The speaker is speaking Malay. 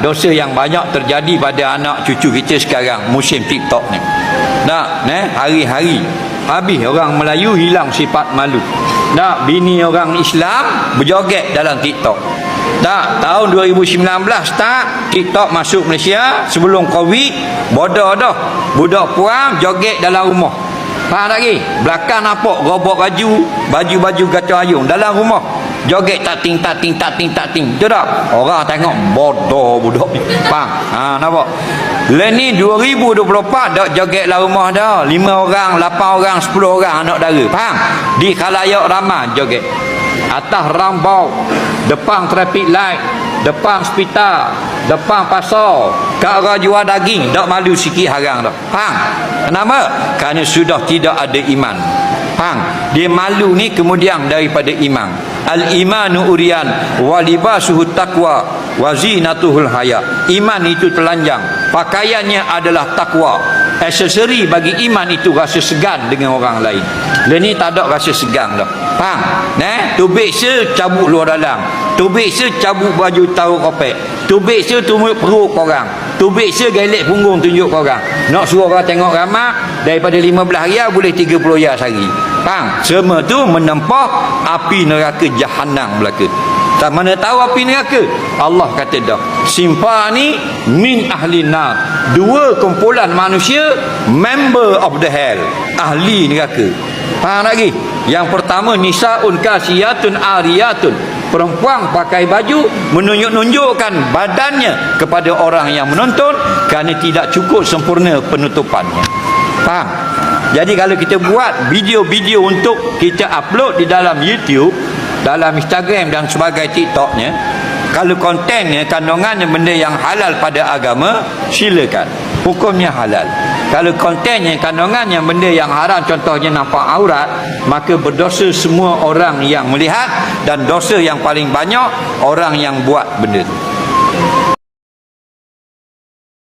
dosa yang banyak terjadi pada anak cucu kita sekarang musim TikTok ni. Nak, hari-hari habis orang Melayu hilang sifat malu. Nak, bini orang Islam berjoget dalam TikTok. Tak, tahun 2019 tak, TikTok masuk Malaysia sebelum Covid, bodoh dah. Budak puang joget dalam rumah. Faham tak lagi? Belakang nampak robok baju gacor ayung dalam rumah. Joget tak ting. Betul tak? Orang tengok bodoh budak ni. Faham? Nampak? Ni 2024 dak joget dalam rumah dah. 5 orang, 8 orang, 10 orang anak dara. Faham? Di khalayak ramai joget. Atas rambau, depan traffic light, depan hospital, depan pasar, kat orang jual daging, tak malu sikit harang dah. Faham? Kenapa? Kerana sudah tidak ada iman. Faham? Dia malu ni kemudian daripada iman. Al-imanu urian wa libasuhu taqwa wa zinatuhul haya. Iman itu telanjang, pakaiannya adalah takwa. Aksesori bagi iman itu rasa segan dengan orang lain. Dia ni tak ada rasa segan dah. Faham? Tubik cabut luar dalam, tubik cabut baju tahu kopek, tubik tumut perut korang, tubik gelek punggung tunjuk korang. Nak suruh orang tengok ramai, daripada 15 riyal boleh 30 riyal sehari. Faham? Semua tu menempah api neraka Jahannam belaka. Tak mana tahu api neraka? Allah kata dah, simpa ni min ahli nar. Dua kumpulan manusia, member of the hell, ahli neraka. Faham lagi? Yang pertama, nisaun kasiyatun ariyatun, perempuan pakai baju menunjuk-nunjukkan badannya kepada orang yang menonton kerana tidak cukup sempurna penutupannya. Faham? Jadi kalau kita buat video-video untuk kita upload di dalam YouTube, dalam Instagram dan sebagai TikToknya, kalau kontennya, kandungannya benda yang halal pada agama, silakan, hukumnya halal. Kalau kontennya, kandungannya benda yang haram, contohnya nampak aurat, maka berdosa semua orang yang melihat, dan dosa yang paling banyak orang yang buat benda itu.